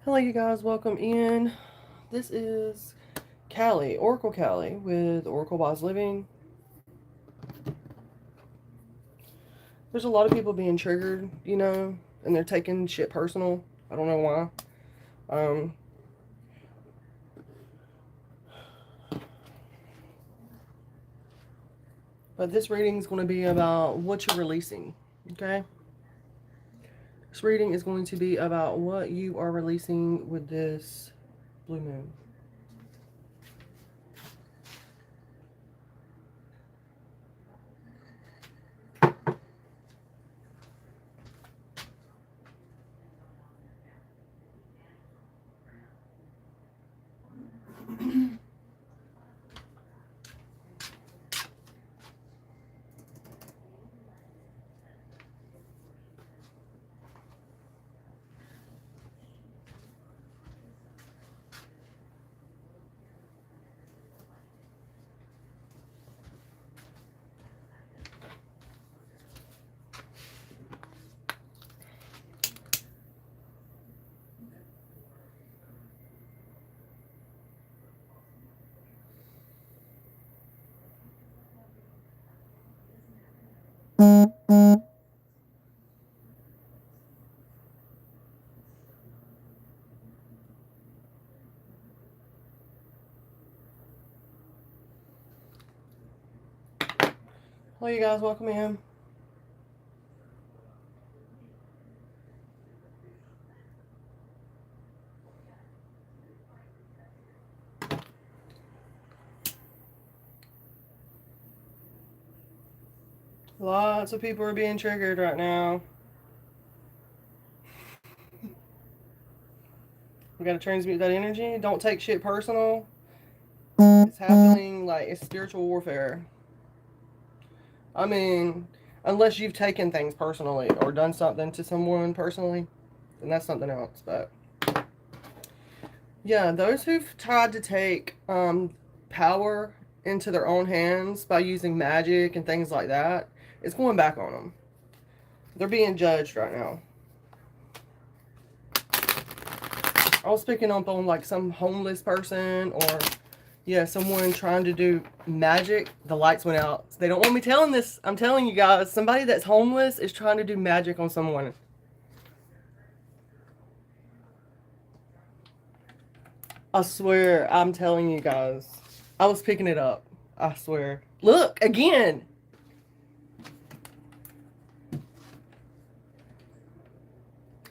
Hello, you guys. Welcome in. This is Callie, Oracle Callie, with Oracle Wise Living. There's a lot of people being triggered, and they're taking shit personal. I don't know why. Um, but this reading is going to be about what you're releasing. Okay. This reading is going to be about what you are releasing with this blue moon. Hello, you guys. Welcome in. Lots of people are being triggered right now. We gotta transmute that energy. Don't take shit personal. It's happening like it's spiritual warfare. I mean, unless you've taken things personally or done something to someone personally, then that's something else. But yeah, those who've tried to take power into their own hands by using magic and things like that, it's going back on them. They're being judged right now. I was picking up on like some homeless person or someone trying to do magic. The lights went out. They don't want me telling this. I'm telling you guys, somebody that's homeless is trying to do magic on someone. I swear, I'm telling you guys. I was picking it up. I swear. Look, again.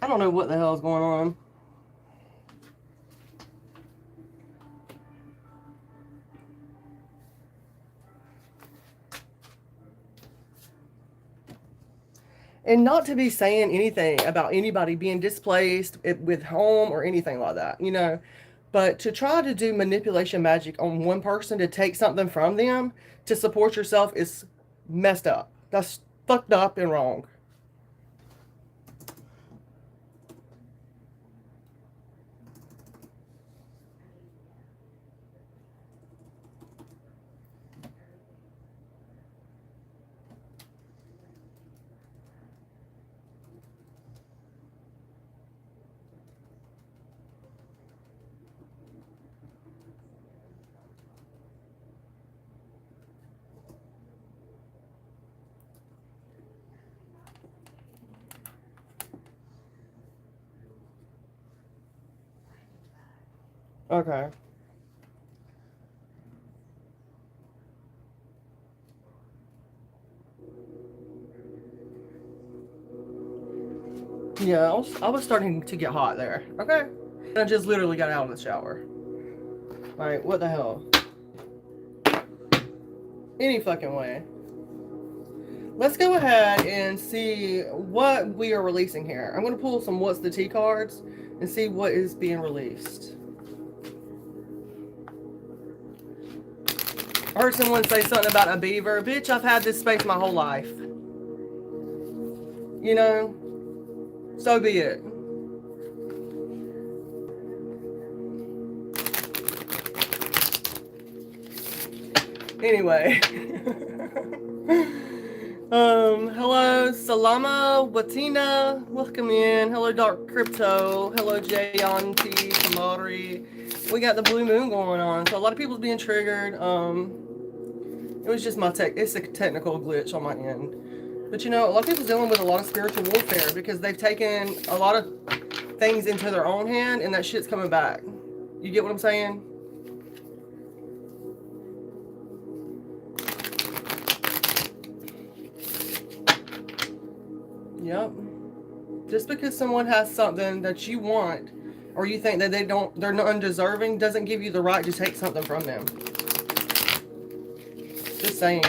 I don't know what the hell is going on. And not to be saying anything about anybody being displaced with home or anything like that, But to try to do manipulation magic on one person to take something from them to support yourself is messed up. That's fucked up and wrong. Okay. Yeah, I was starting to get hot there. Okay. I just literally got out of the shower. Like, what the hell? Any fucking way. Let's go ahead and see what we are releasing here. I'm going to pull some What's the Tea cards and see what is being released. I heard someone say something about a beaver. Bitch, I've had this space my whole life. So be it. Anyway. Hello, Salama Watina, welcome in. Hello, Dark Crypto. Hello, Jayanti Kamari. We got the blue moon going on, so a lot of people's being triggered. It was just it's a technical glitch on my end. But you know, a lot of people's dealing with a lot of spiritual warfare because they've taken a lot of things into their own hand and that shit's coming back. You get what I'm saying? Yep. Just because someone has something that you want or you think that they're not undeserving doesn't give you the right to take something from them. Just saying.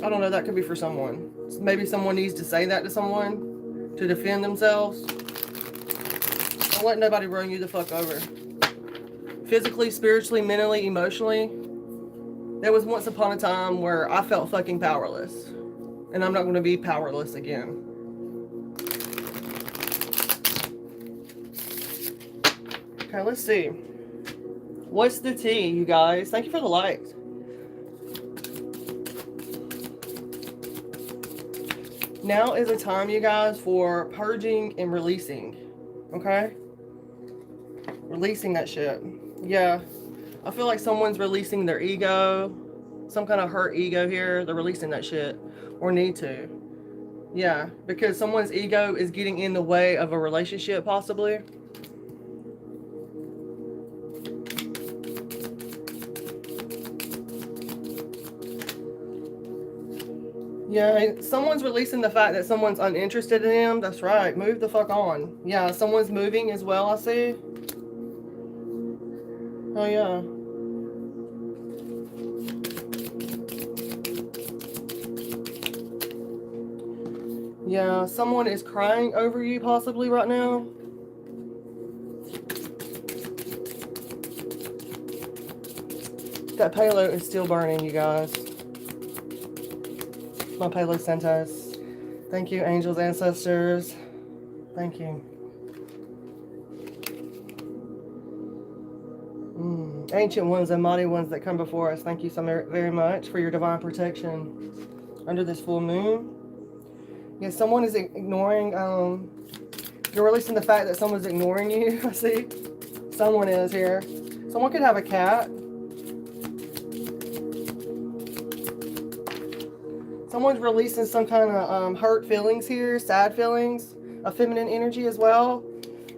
I don't know, that could be for someone. Maybe someone needs to say that to someone to defend themselves. Don't let nobody run you the fuck over. Physically, spiritually, mentally, emotionally. There was once upon a time where I felt fucking powerless. And I'm not going to be powerless again. Okay, let's see. What's the tea, you guys? Thank you for the likes. Now is a time, you guys, for purging and releasing. Okay? Releasing that shit. Yeah. I feel like someone's releasing their ego. Some kind of hurt ego here. They're releasing that shit. Or need to. Yeah. Because someone's ego is getting in the way of a relationship, possibly. Yeah, someone's releasing the fact that someone's uninterested in them. That's right. Move the fuck on. Yeah, someone's moving as well, I see. Oh, yeah. Yeah, someone is crying over you possibly right now. That payload is still burning, you guys. My payload sent us. Thank you, angels, ancestors. Thank you. Ancient ones and mighty ones that come before us, thank you so very much for your divine protection under this full moon. Yeah, someone is ignoring, you're releasing the fact that someone's ignoring you, I see. Someone is here. Someone could have a cat. Someone's releasing some kind of hurt feelings here, sad feelings, a feminine energy as well.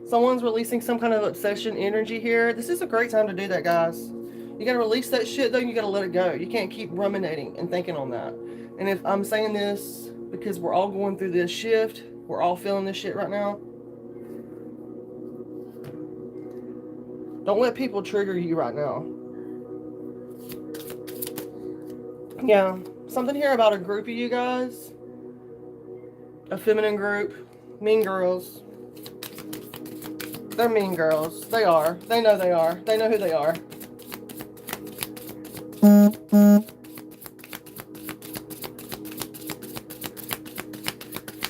Someone's releasing some kind of obsession energy here. This is a great time to do that, guys. You got to release that shit, though. You got to let it go. You can't keep ruminating and thinking on that. And if I'm saying this because we're all going through this shift, we're all feeling this shit right now. Don't let people trigger you right now. Yeah. Something here about a group of you guys. A feminine group. Mean girls. They're mean girls. They are. They know they are. They know who they are.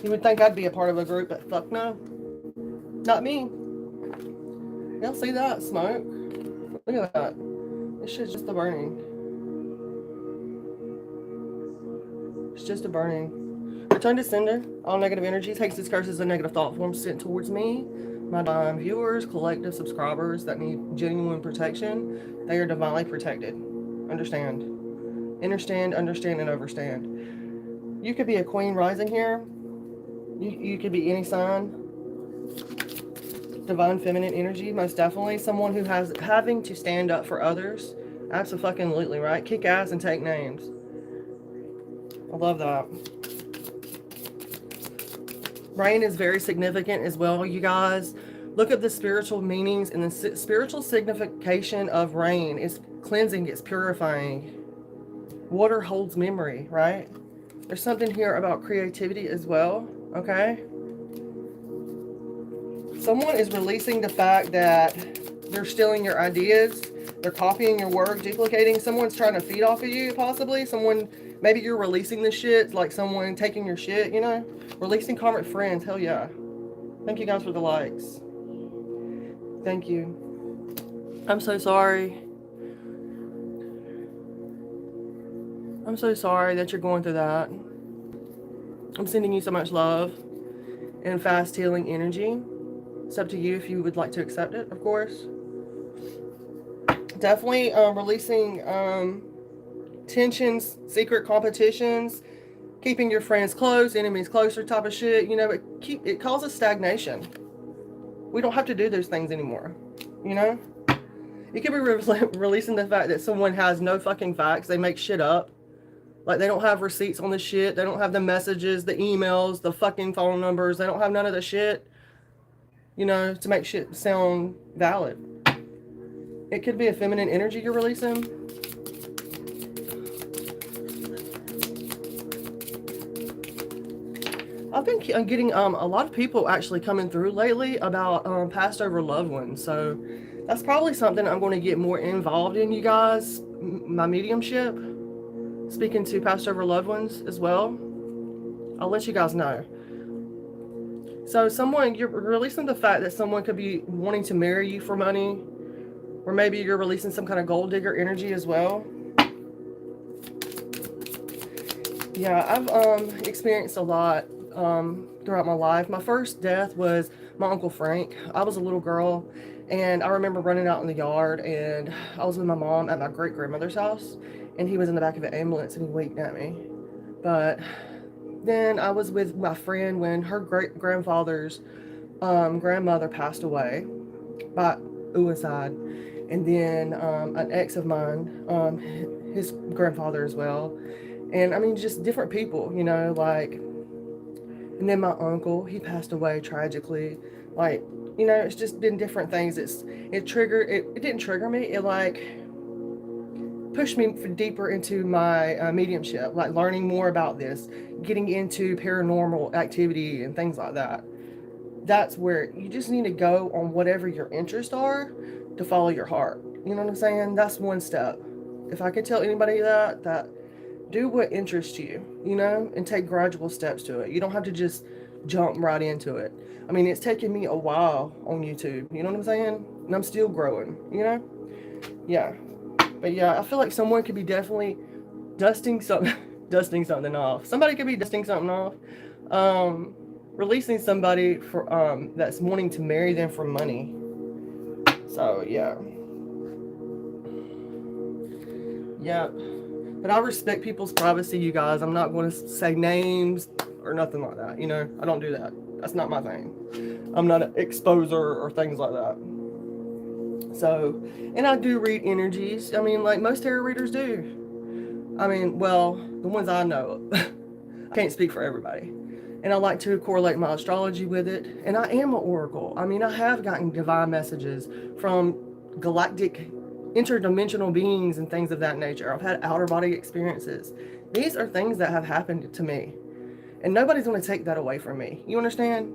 You would think I'd be a part of a group, but fuck no. Not me. Y'all see that smoke? Look at that. This shit's just a burning. It's just a burning. Return to sender. All negative energies, hexes, curses, and negative thought forms sent towards me. My divine viewers, collective subscribers that need genuine protection, they are divinely protected. Understand. Understand, and overstand. You could be a queen rising here. You could be any sign. Divine feminine energy, most definitely. Someone who has having to stand up for others. Absolutely, right? Kick ass and take names. I love that. Rain is very significant as well, you guys. Look at the spiritual meanings and the spiritual signification of rain. It's cleansing, it's purifying. Water holds memory, right? There's something here about creativity as well, okay? Someone is releasing the fact that they're stealing your ideas. They're copying your work, duplicating. Someone's trying to feed off of you, possibly. Maybe you're releasing this shit, like someone taking your shit, you know? Releasing karmic friends, hell yeah. Thank you guys for the likes. Thank you. I'm so sorry. I'm so sorry that you're going through that. I'm sending you so much love and fast healing energy. It's up to you if you would like to accept it, of course. Definitely releasing tensions, secret competitions, keeping your friends close, enemies closer type of shit. You know, it causes stagnation. We don't have to do those things anymore. You know? You could be releasing the fact that someone has no fucking facts. They make shit up. Like, they don't have receipts on the shit. They don't have the messages, the emails, the fucking phone numbers. They don't have none of the shit, you know, to make shit sound valid. It could be a feminine energy you're releasing. I've been getting a lot of people actually coming through lately about passed over loved ones. So that's probably something I'm going to get more involved in, you guys. My mediumship, speaking to passed over loved ones as well. I'll let you guys know. So you're releasing the fact that someone could be wanting to marry you for money, or maybe you're releasing some kind of gold digger energy as well. Yeah, I've experienced a lot throughout my life. My first death was my Uncle Frank. I was a little girl, and I remember running out in the yard, and I was with my mom at my great-grandmother's house, and he was in the back of an ambulance, and he winked at me. But then I was with my friend when her great-grandfather's grandmother passed away by suicide, and then an ex of mine, his grandfather as well. And I mean, just different people, you know, like, and then my uncle, he passed away tragically. Like, you know, it's just been different things. It didn't trigger me. It like pushed me deeper into my mediumship, like learning more about this, getting into paranormal activity and things like that. That's where you just need to go on whatever your interests are to follow your heart. You know what I'm saying? That's one step. If I could tell anybody that do what interests you, you know, and take gradual steps to it. You don't have to just jump right into it. I mean, it's taken me a while on YouTube, you know what I'm saying? And I'm still growing, you know? Yeah. But yeah, I feel like someone could be definitely dusting something off. Somebody could be dusting something off. Releasing somebody for that's wanting to marry them for money. So yeah. Yeah. But I respect people's privacy, you guys. I'm not going to say names or nothing like that. You know, I don't do that. That's not my thing. I'm not an exposer or things like that. So, and I do read energies. I mean, like most tarot readers do. I mean, well, the ones I know. I can't speak for everybody. And I like to correlate my astrology with it. And I am an oracle. I mean, I have gotten divine messages from galactic interdimensional beings and things of that nature. I've had outer body experiences. These are things that have happened to me, and nobody's going to take that away from me. You understand?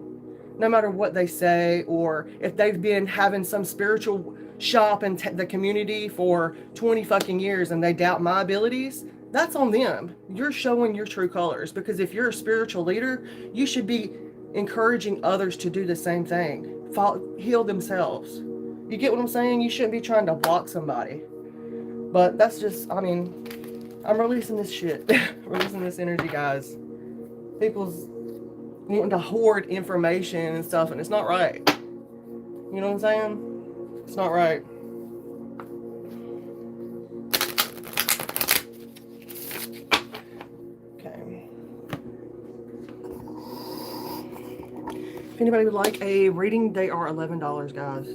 No matter what they say, or if they've been having some spiritual shop in the community for 20 fucking years and they doubt my abilities, that's on them. You're showing your true colors, because if you're a spiritual leader, you should be encouraging others to do the same thing. Heal themselves. You get what I'm saying? You shouldn't be trying to block somebody. But that's just, I mean, I'm releasing this shit. Releasing this energy, guys. People's wanting to hoard information and stuff, and it's not right. You know what I'm saying? It's not right. Okay. If anybody would like a reading, they are $11, guys.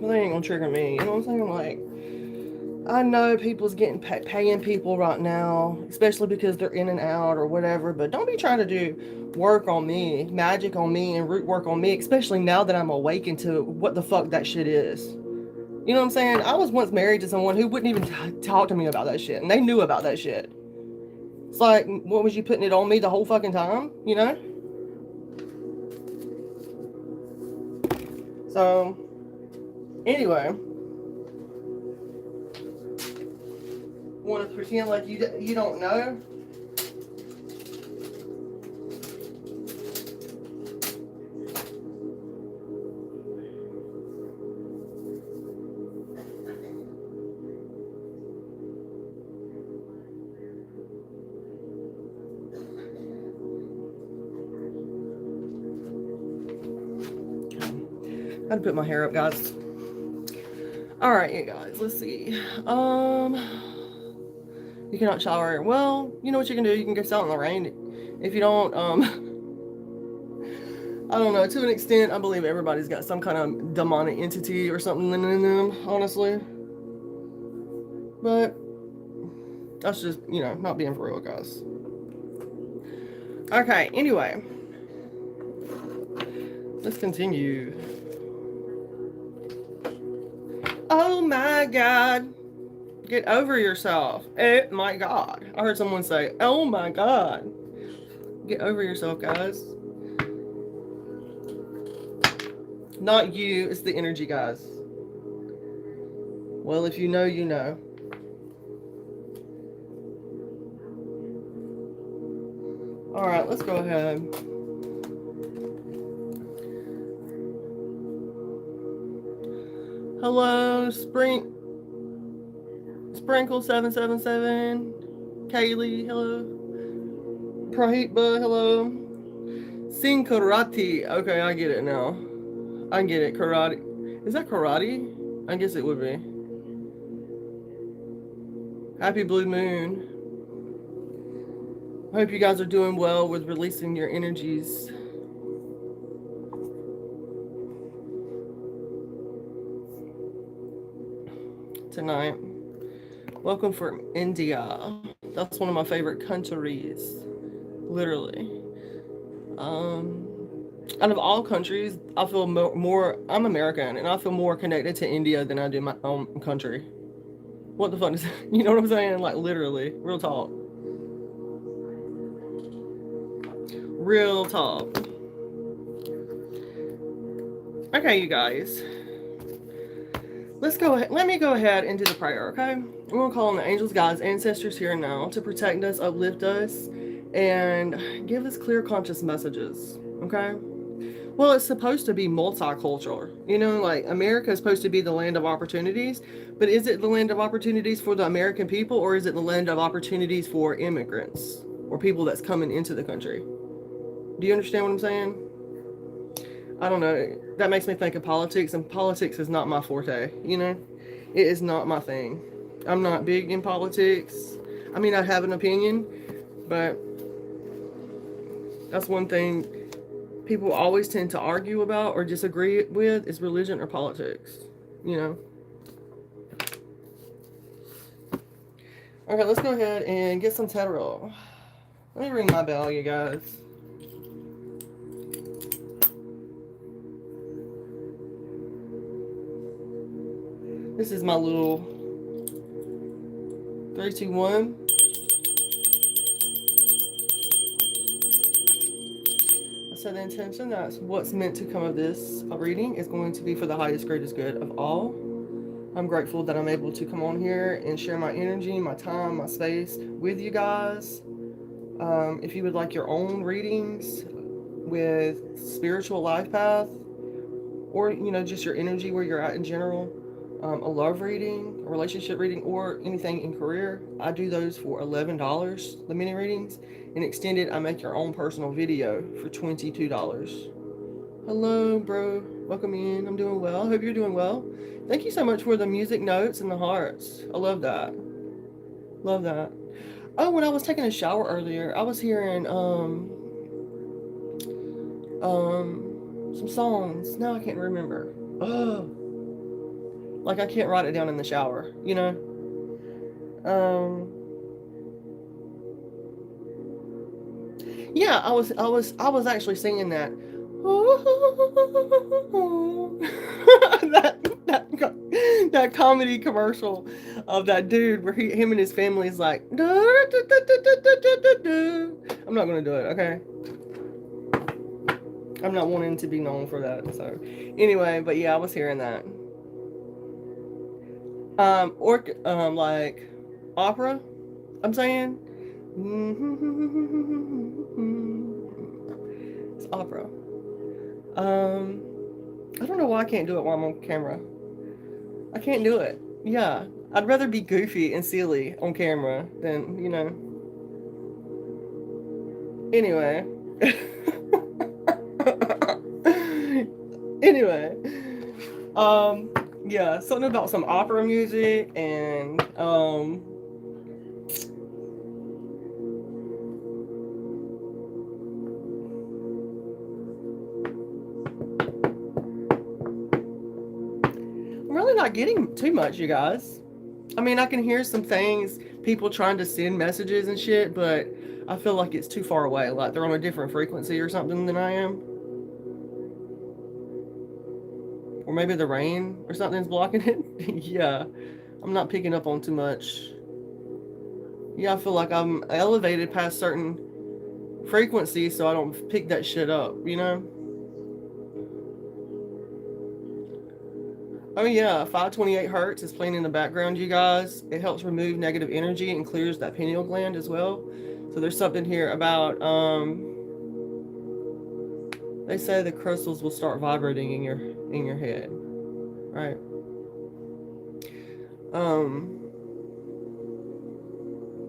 Well, they ain't gonna trigger me. You know what I'm saying? Like, I know people's getting paying people right now, especially because they're in and out or whatever. But don't be trying to do work on me, magic on me, and root work on me, especially now that I'm awakened to what the fuck that shit is. You know what I'm saying? I was once married to someone who wouldn't even talk to me about that shit, and they knew about that shit. It's like, what was you putting it on me the whole fucking time? You know? So, anyway, want to pretend like you don't know? I had to put my hair up, guys. All right, you guys. Let's see. You cannot shower. Well, you know what you can do. You can go sit out in the rain. If you don't, I don't know. To an extent, I believe everybody's got some kind of demonic entity or something in them. Honestly, but that's just not being for real, guys. Okay. Anyway, let's continue. Oh my God. Get over yourself. Oh my God. I heard someone say, oh my God. Get over yourself, guys. Not you. It's the energy, guys. Well, if you know, you know. All right, let's go ahead. Hello, Sprinkle777. Kaylee, hello. Prahitba, hello. Sing karate. Okay, I get it now. I get it. Karate. Is that karate? I guess it would be. Happy Blue Moon. I hope you guys are doing well with releasing your energies. Tonight. Welcome from India. That's one of my favorite countries. Literally. Out of all countries, I feel more I'm American, and I feel more connected to India than I do my own country. What the fuck is you know what I'm saying? Like, literally. Real talk. Real talk. Okay, you guys. Let's go ahead. Let me go ahead and do the prayer, okay? We're going to call on the angels, guides, ancestors here and now to protect us, uplift us, and give us clear, conscious messages, okay? Well, it's supposed to be multicultural. Like, America is supposed to be the land of opportunities, but is it the land of opportunities for the American people, or is it the land of opportunities for immigrants or people that's coming into the country? Do you understand what I'm saying? I don't know. That makes me think of politics, and politics is not my forte, It is not my thing. I'm not big in politics. I mean, I have an opinion, but that's one thing people always tend to argue about or disagree with is religion or politics, Okay, let's go ahead and get some tarot. Let me ring my bell, you guys. This is my little 3, 2, 1. I set the intention that what's meant to come of this reading is going to be for the highest, greatest good of all. I'm grateful that I'm able to come on here and share my energy, my time, my space with you guys. If you would like your own readings with spiritual life path, or just your energy where you're at in general, a love reading, a relationship reading, or anything in career, I do those for $11, the mini readings. And extended, I make your own personal video for $22. Hello, bro. Welcome in. I'm doing well. Hope you're doing well. Thank you so much for the music notes and the hearts. I love that. Love that. Oh, when I was taking a shower earlier, I was hearing some songs. Now I can't remember. Oh, like I can't write it down in the shower, Yeah, I was actually singing that. that comedy commercial of that dude where him and his family is like, I'm not gonna do it, okay? I'm not wanting to be known for that. So, anyway, but yeah, I was hearing that. Or like opera. I'm saying. It's opera. I don't know why I can't do it while I'm on camera. I can't do it. Yeah, I'd rather be goofy and silly on camera than, you know. Anyway. Anyway. Um, yeah, something about some opera music and I'm really not getting too much, you guys. I mean, I can hear some things, people trying to send messages and shit, but I feel like it's too far away. Like they're on a different frequency or something than I am. Or maybe the rain or something's blocking it. Yeah, I'm not picking up on too much. Yeah, I feel like I'm elevated past certain frequencies, so I don't pick that shit up, you know? Oh yeah, 528 hertz is playing in the background, you guys. It helps remove negative energy and clears that pineal gland as well. So there's something here about they say the crystals will start vibrating in your head, right?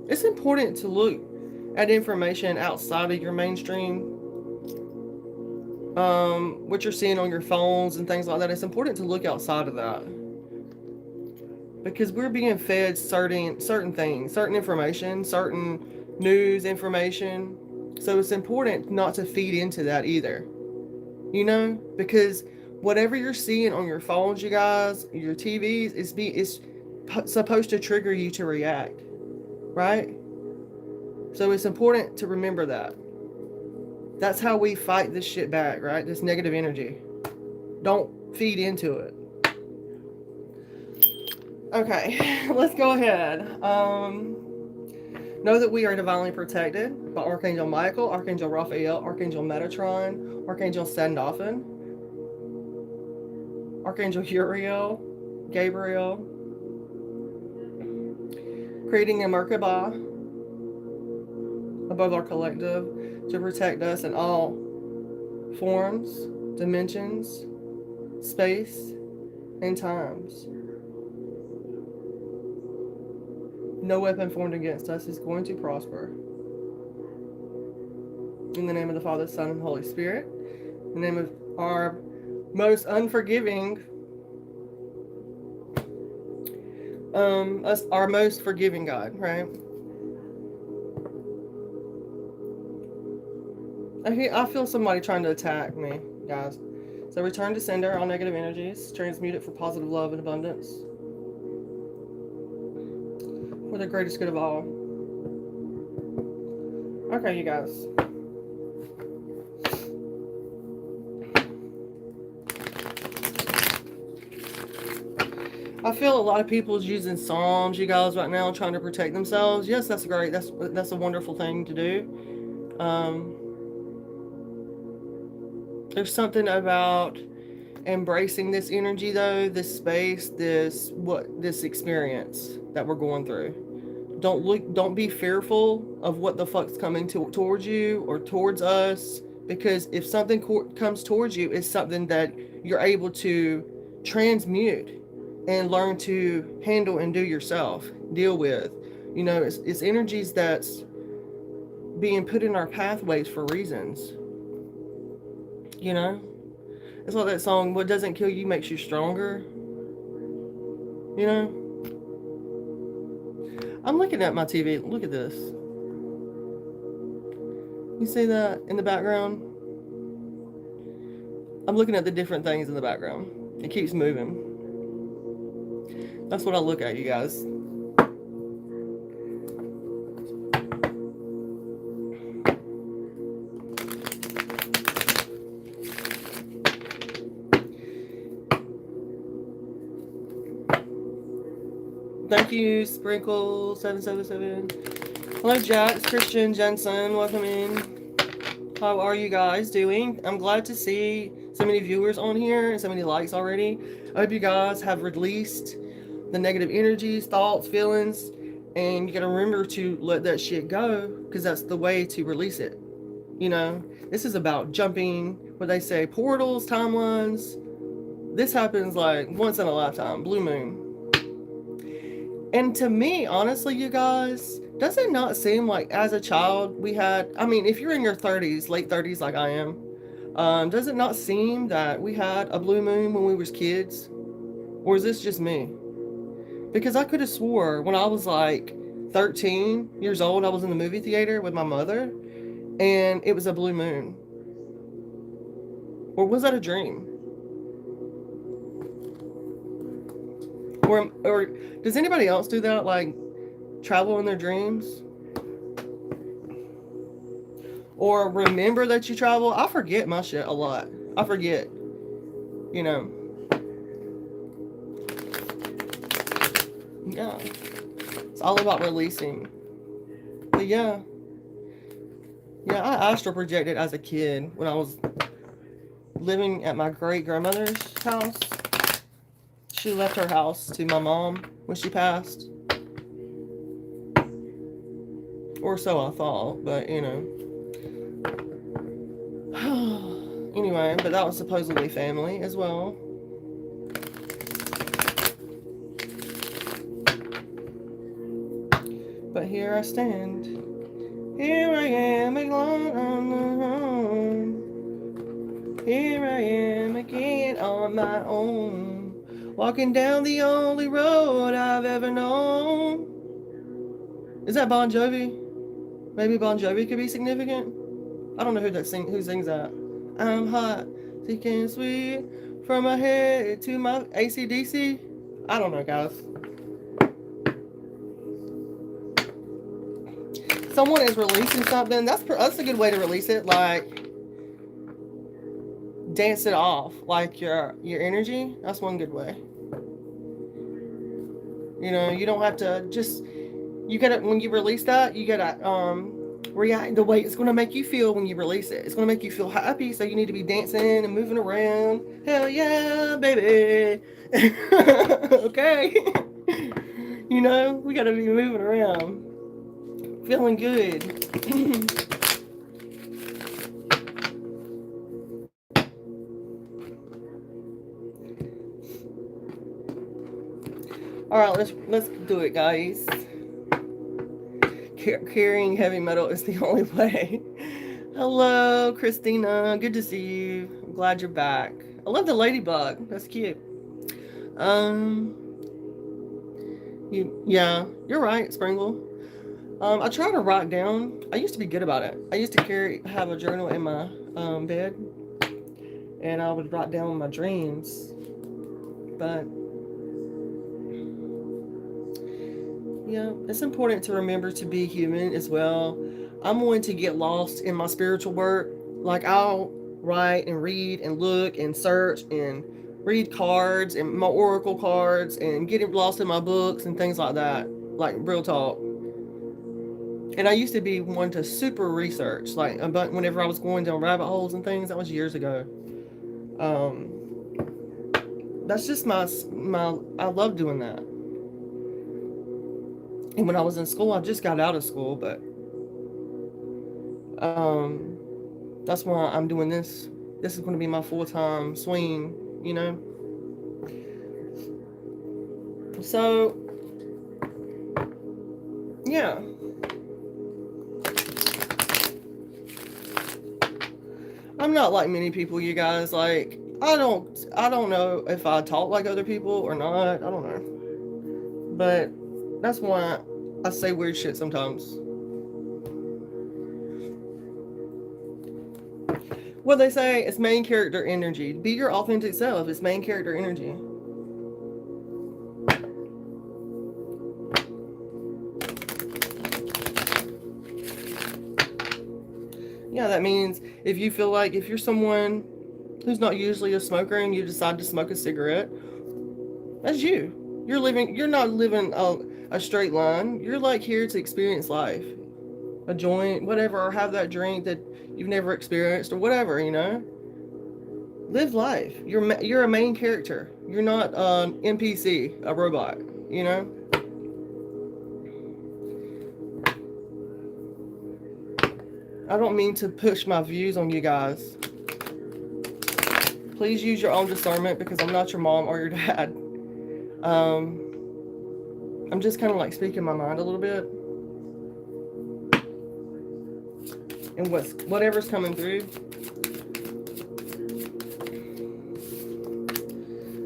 It's important to look at information outside of your mainstream. What you're seeing on your phones and things like that. It's important to look outside of that because we're being fed certain things, certain information, certain news information. So it's important not to feed into that either. You know, because whatever you're seeing on your phones, you guys, your TVs, is supposed to trigger you to react, right? So it's important to remember that. That's how we fight this shit back, right? This negative energy. Don't feed into it. Okay, let's go ahead. Know that we are divinely protected by Archangel Michael, Archangel Raphael, Archangel Metatron, Archangel Sandalphon, Archangel Uriel, Gabriel, creating a Merkabah above our collective to protect us in all forms, dimensions, space, and times. No weapon formed against us is going to prosper. In the name of the Father, Son, and Holy Spirit. In the name of our most unforgiving, our most forgiving God, right? I feel somebody trying to attack me, guys. So return to sender all negative energies, transmute it for positive love and abundance. For the greatest good of all. Okay, you guys. I feel a lot of people's using Psalms, you guys, right now, trying to protect themselves. Yes, that's great. That's a wonderful thing to do. There's something about embracing this energy, though, this space, this experience that we're going through. Don't be fearful of what the fuck's coming towards you or towards us, because if something comes towards you, it's something that you're able to transmute and learn to handle and do yourself, deal with. You know, it's energies that's being put in our pathways for reasons. You know, it's like that song, what doesn't kill you makes you stronger. You know, I'm looking at my TV. Look at this. You see that in the background? I'm looking at the different things in the background. It keeps moving. That's what I look at, you guys. Thank you, Sprinkle777. Hello, Jax, Christian, Jensen, welcome in. How are you guys doing? I'm glad to see so many viewers on here and so many likes already. I hope you guys have released the negative energies, thoughts, feelings, and you gotta remember to let that shit go because that's the way to release it. You know, this is about jumping, what they say, portals, timelines. This happens like once in a lifetime, blue moon. And to me, honestly, you guys, does it not seem like as a child we had, I mean, if you're in your 30s, late 30s like I am, does it not seem that we had a blue moon when we was kids? Or is this just me? Because I could have swore when I was like 13 years old, I was in the movie theater with my mother, and it was a blue moon. Or was that a dream? Or does anybody else do that, like travel in their dreams? Or remember that you travel? I forget my shit a lot. I forget, you know. Yeah. It's all about releasing. But yeah. Yeah, I astral projected as a kid when I was living at my great grandmother's house. She left her house to my mom when she passed. Or so I thought, but you know. Anyway, but that was supposedly family as well. But here I stand. Here I am alone on my own. Here I am again on my own. Walking down the only road I've ever known. Is that Bon Jovi? Maybe Bon Jovi could be significant. I don't know who sings that. I'm hot, thick and sweet, from my head to my AC/DC. I don't know, guys. Someone is releasing something. That's a good way to release it. Like dance it off, like your energy. That's one good way. You know, you don't have to just. You gotta, when you release that, you gotta react the way it's gonna make you feel when you release it. It's gonna make you feel happy, so you need to be dancing and moving around. Hell yeah, baby. Okay. You know, we gotta be moving around. Feeling good. All right, let's do it, guys. Carrying heavy metal is the only way. Hello, Christina. Good to see you. I'm glad you're back. I love the ladybug. That's cute. Yeah, you're right, Springle. I try to write down. I used to be good about it. I used to have a journal in my bed, and I would write down my dreams. But yeah, it's important to remember to be human as well. I'm going to get lost in my spiritual work. Like I'll write and read and look and search and read cards and my oracle cards and get lost in my books and things like that. Like real talk. And I used to be one to super research, like about whenever I was going down rabbit holes and things. That was years ago. That's just my. I love doing that. And when I was in school, I just got out of school, but that's why I'm doing this. This is going to be my full-time swing, you know. So, yeah. I'm not like many people, you guys. Like, I don't know if I talk like other people or not. I don't know. But that's why I say weird shit sometimes. What they say, it's main character energy. Be your authentic self. It's main character energy. Yeah, that means if you feel like if you're someone who's not usually a smoker and you decide to smoke a cigarette, that's you. You're not living a straight line. You're like here to experience life. a joint, whatever, or have that drink that you've never experienced or whatever, you know? Live life. You're a main character. You're not an NPC, a robot, you know? I don't mean to push my views on you guys. Please use your own discernment because I'm not your mom or your dad. Um, I'm just kind of like speaking my mind a little bit. And whatever's coming through.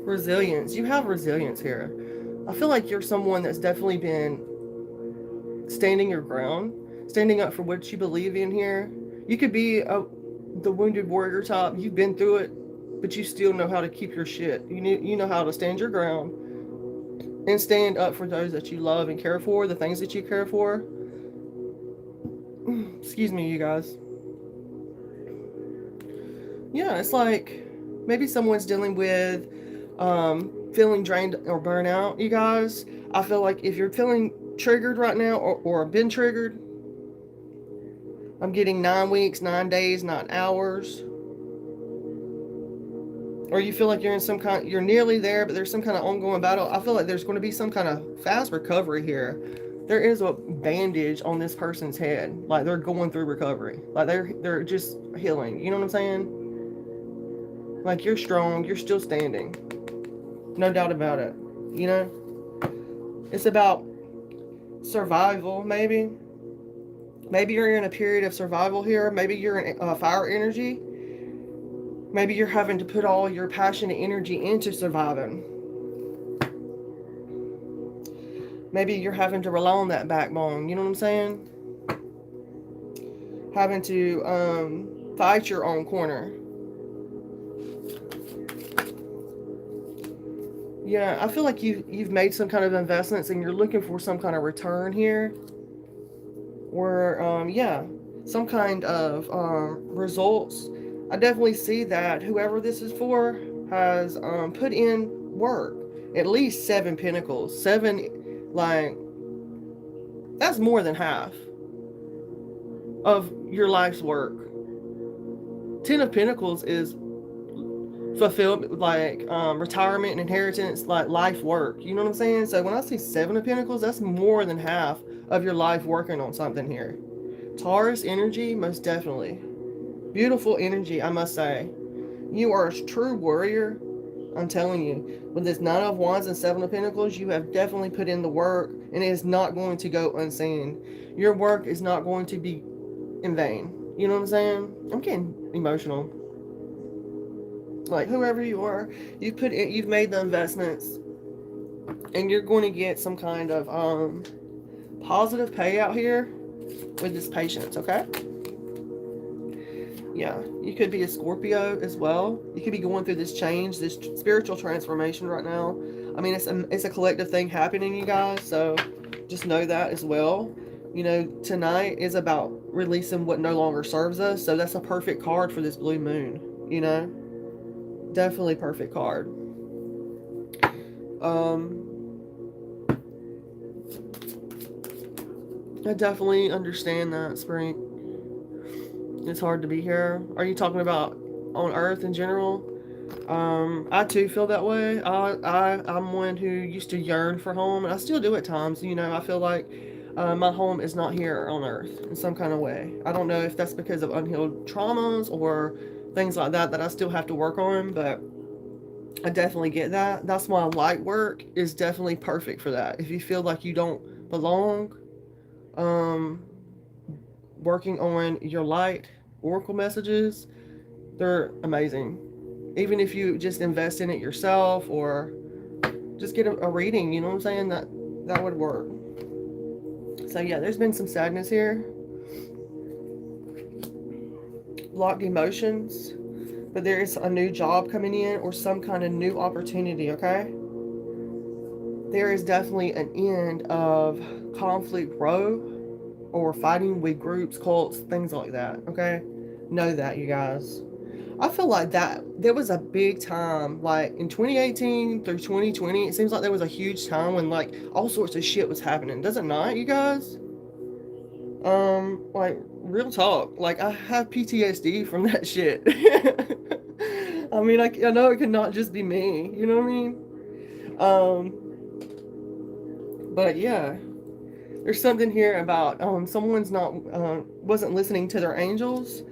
Resilience. You have resilience here. I feel like you're someone that's definitely been standing your ground, standing up for what you believe in here. You could be the wounded warrior type. You've been through it, but you still know how to keep your shit. You know how to stand your ground and stand up for those that you love and care for, the things that you care for. Excuse me, you guys. Yeah, it's like maybe someone's dealing with feeling drained or burnout, you guys. I feel like if you're feeling triggered right now or been triggered, I'm getting 9 weeks, 9 days, 9 hours. Or you feel like you're nearly there, but there's some kind of ongoing battle. I feel like there's going to be some kind of fast recovery here. There is a bandage on this person's head. Like they're going through recovery. Like they're just healing. You know what I'm saying? Like you're strong. You're still standing. No doubt about it. You know? It's about survival, maybe. Maybe you're in a period of survival here. Maybe you're in fire energy. Maybe you're having to put all your passion and energy into surviving. Maybe you're having to rely on that backbone. You know what I'm saying? Having to fight your own corner. Yeah, I feel like you've made some kind of investments and you're looking for some kind of return here. Or, yeah, some kind of results. I definitely see that whoever this is for has put in work. At least 7 pentacles. 7, like, that's more than half of your life's work. 10 of Pentacles is fulfilled, like retirement and inheritance, like life work. You know what I'm saying? So when I see 7 of Pentacles, that's more than half of your life working on something here. Taurus energy, most definitely. Beautiful energy, I must say. You are a true warrior. I'm telling you, with this 9 of Wands and 7 of Pentacles, you have definitely put in the work, and it is not going to go unseen. Your work is not going to be in vain. You know what I'm saying? I'm getting emotional. Like whoever you are, you've made the investments, and you're going to get some kind of positive payout here with this patience. Okay. Yeah, you could be a Scorpio as well. You could be going through this change, this spiritual transformation right now. I mean, it's a collective thing happening, you guys. So just know that as well. You know, tonight is about releasing what no longer serves us. So that's a perfect card for this blue moon. You know, definitely perfect card. I definitely understand that, Spring. It's hard to be here. Are you talking about on Earth in general? I too feel that way. I'm one who used to yearn for home, and I still do at times. You know, I feel like my home is not here on Earth in some kind of way. I don't know if that's because of unhealed traumas or things like that that I still have to work on, but I definitely get that. That's why light work is definitely perfect for that. If you feel like you don't belong, working on your light oracle messages, they're amazing. Even if you just invest in it yourself or just get a reading, you know what I'm saying, that would work. So yeah, there's been some sadness here, blocked emotions, but there is a new job coming in or some kind of new opportunity. Okay, there is definitely an end of conflict row or fighting with groups, cults, things like that. Okay, know that, you guys. I feel like that there was a big time, like in 2018 through 2020. It seems like there was a huge time when like all sorts of shit was happening. Does it not, you guys? Like real talk. Like I have PTSD from that shit. I mean, I know it could not just be me. You know what I mean? But yeah, there's something here about someone's not wasn't listening to their angels.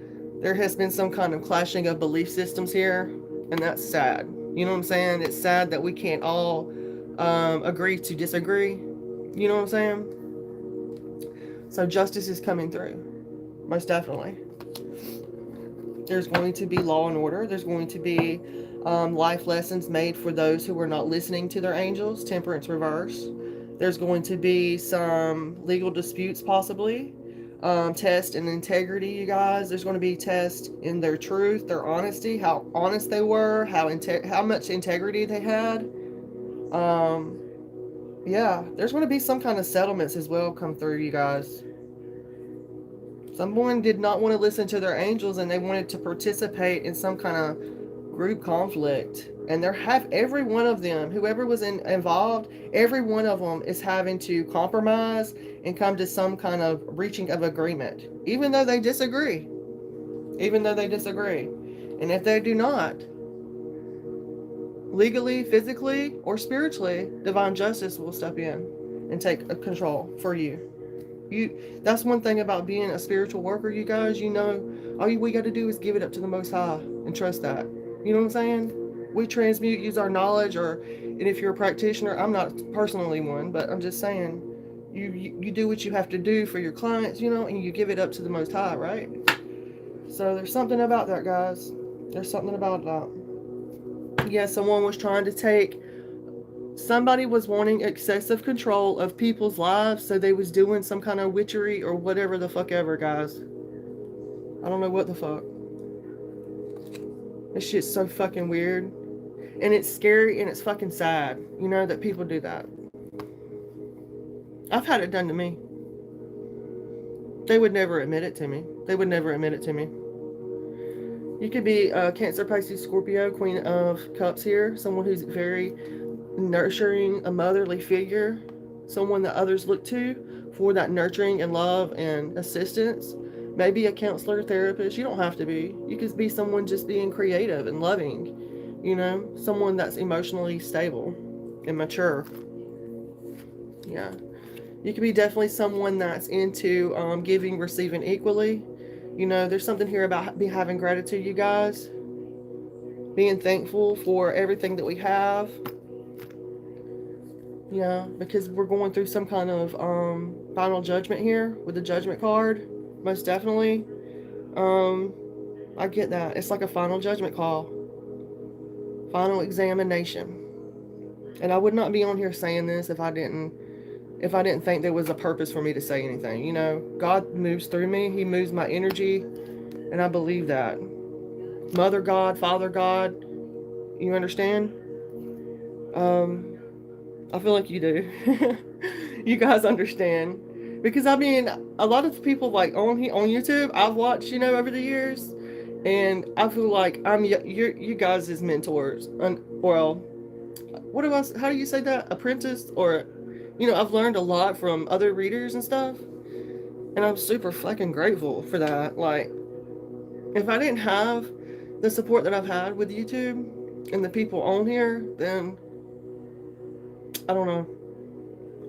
There has been some kind of clashing of belief systems here, and that's sad. You know what I'm saying? It's sad that we can't all agree to disagree. You know what I'm saying? So justice is coming through, most definitely. There's going to be law and order. There's going to be life lessons made for those who are not listening to their angels, temperance reverse. There's going to be some legal disputes, possibly. Test and integrity, you guys. There's going to be test in their truth, their honesty, how honest they were, how much integrity they had. Um, yeah, there's going to be some kind of settlements as well come through, you guys. Someone did not want to listen to their angels and they wanted to participate in some kind of group conflict. And they're have every one of them, whoever was involved, every one of them is having to compromise and come to some kind of reaching of agreement, even though they disagree. Even though they disagree. And if they do not, legally, physically, or spiritually, divine justice will step in and take control for you. That's one thing about being a spiritual worker, you guys. You know, we got to do is give it up to the Most High and trust that. You know what I'm saying? We transmute, use our knowledge, and if you're a practitioner, I'm not personally one, but I'm just saying, you do what you have to do for your clients, you know, and you give it up to the Most High, right? So there's something about that, guys. There's something about that. Yeah, someone was trying to take somebody was wanting excessive control of people's lives, so they was doing some kind of witchery or whatever the fuck ever, guys. I don't know what the fuck. This shit's so fucking weird. And it's scary and it's fucking sad, you know, that people do that. I've had it done to me. They would never admit it to me. They would never admit it to me. You could be a Cancer, Pisces, Scorpio, Queen of Cups here. Someone who's very nurturing, a motherly figure, someone that others look to for that nurturing and love and assistance. Maybe a counselor, therapist. You don't have to be. You could be someone just being creative and loving, you know, someone that's emotionally stable and mature. Yeah. You could be definitely someone that's into giving, receiving equally. You know, there's something here about having gratitude, you guys. Being thankful for everything that we have. Yeah, because we're going through some kind of final judgment here with the judgment card. Most definitely. I get that. It's like a final judgment call. Final examination. And I would not be on here saying this if I didn't think there was a purpose for me to say anything. You know, God moves through me. He moves my energy, and I believe that. Mother God, Father God, you understand? I feel like you do. You guys understand. Because I mean, a lot of people like on YouTube, I've watched, you know, over the years, and I feel like I'm you guys' mentors. Well, how do you say that? Apprentice, or, you know, I've learned a lot from other readers and stuff, and I'm super fucking grateful for that. Like, if I didn't have the support that I've had with YouTube and the people on here, then I don't know.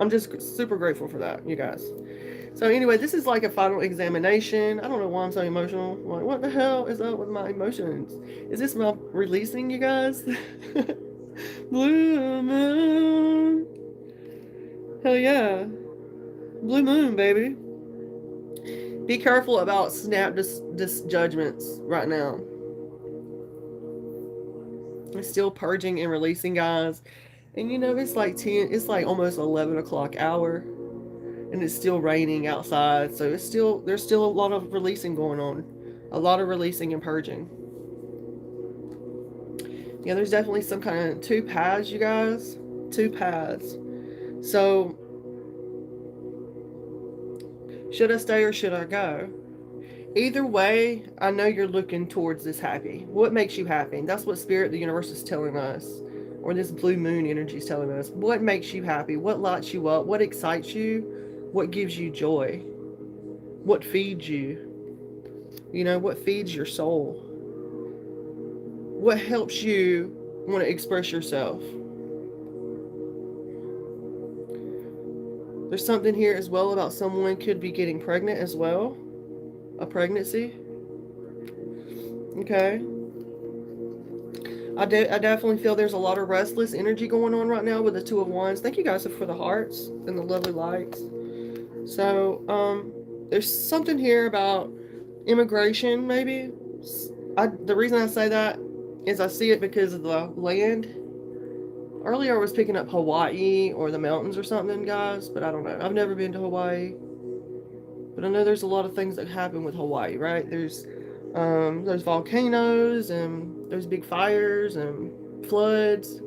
I'm just super grateful for that, you guys. So anyway, this is like a final examination. I don't know why I'm so emotional. Like, what the hell is up with my emotions? Is this my releasing, you guys? Blue moon. Hell yeah. Blue moon, baby. Be careful about snap judgments right now. It's still purging and releasing, guys. And you know, it's like almost 11 o'clock hour. And it's still raining outside, so there's still a lot of releasing going on. A lot of releasing and purging. Yeah, there's definitely some kind of two paths, you guys. Two paths. So, should I stay or should I go? Either way, I know you're looking towards this happy. What makes you happy? That's what Spirit, the universe, is telling us. Or this blue moon energy is telling us. What makes you happy? What lights you up? What excites you? What gives you joy? what feeds you, what feeds your soul, what helps you want to express yourself. There's something here as well about someone could be getting pregnant as well, a pregnancy. Okay. I definitely feel there's a lot of restless energy going on right now with the Two of Wands. Thank you guys for the hearts and the lovely lights. So, there's something here about immigration, maybe. The reason I say that is I see it because of the land. Earlier I was picking up Hawaii or the mountains or something, guys, but I don't know. I've never been to Hawaii. But I know there's a lot of things that happen with Hawaii, right? There's volcanoes and there's big fires and floods.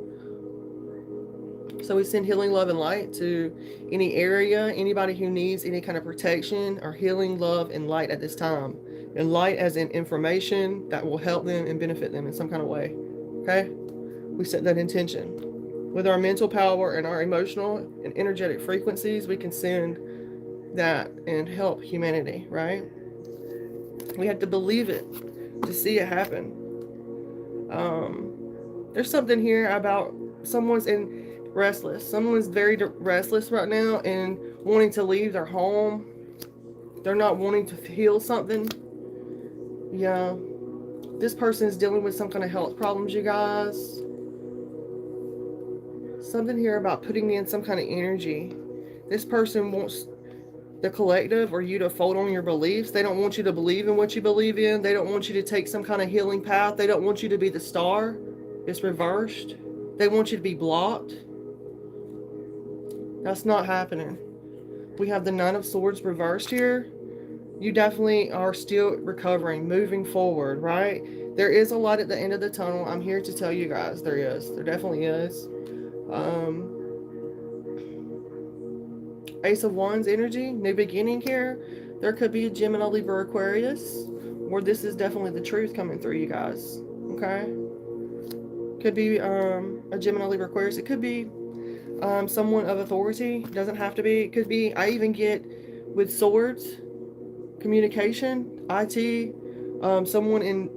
So we send healing, love, and light to any area, anybody who needs any kind of protection or healing, love, and light at this time. And light as in information that will help them and benefit them in some kind of way. Okay? We set that intention. With our mental power and our emotional and energetic frequencies, we can send that and help humanity, right? We have to believe it to see it happen. There's something here about someone's restless. Someone's very restless right now and wanting to leave their home. They're not wanting to heal something. Yeah. This person is dealing with some kind of health problems, you guys. Something here about putting in some kind of energy. This person wants the collective or you to fold on your beliefs. They don't want you to believe in what you believe in. They don't want you to take some kind of healing path. They don't want you to be the star. It's reversed. They want you to be blocked. That's not happening. We have the Nine of Swords reversed here. You definitely are still recovering, moving forward, right? There is a light at the end of the tunnel. I'm here to tell you guys there is. There definitely is. Ace of Wands energy, new beginning here. There could be a Gemini, Libra, Aquarius, or this is definitely the truth coming through, you guys. Okay? Could be a Gemini, Libra, Aquarius. It could be someone of authority. It doesn't have to be. It could be, I even get with swords, communication, IT, someone in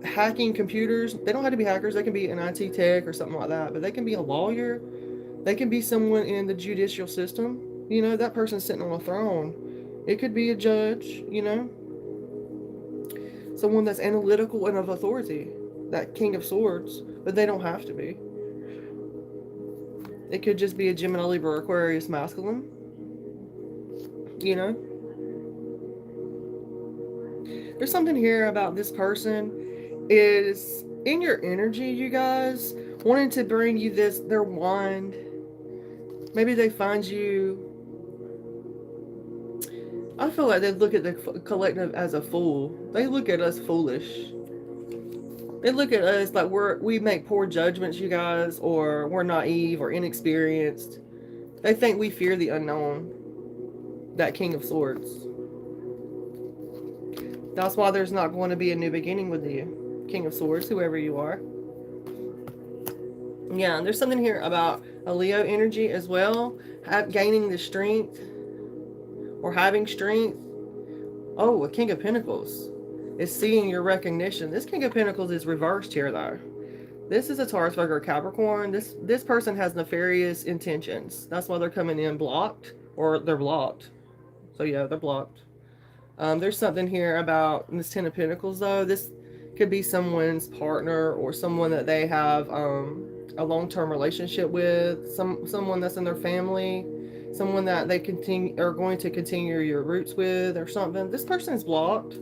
hacking computers. They don't have to be hackers. They can be an IT tech or something like that, but they can be a lawyer. They can be someone in the judicial system. That person's sitting on a throne. It could be a judge, someone that's analytical and of authority, that King of Swords, but they don't have to be. It could just be a Gemini, Libra, Aquarius masculine, There's something here about this person is in your energy, you guys, wanting to bring you their wand. Maybe they find you. I feel like they look at the collective as a fool. They look at us foolish. They look at us like we make poor judgments, you guys, or we're naive or inexperienced. They think we fear the unknown. That King of Swords. That's why there's not going to be a new beginning with you, King of Swords, whoever you are. Yeah, and there's something here about a Leo energy as well, gaining the strength or having strength. Oh, a King of Pentacles is seeing your recognition. This King of Pentacles is reversed here, though. This is a Taurus, Virgo, or Capricorn. This person has nefarious intentions. That's why they're coming in blocked, or they're blocked. So yeah, they're blocked. There's something here about this Ten of Pentacles, though. This could be someone's partner or someone that they have a long-term relationship with, someone that's in their family, someone that they are going to continue your roots with or something. This person is blocked.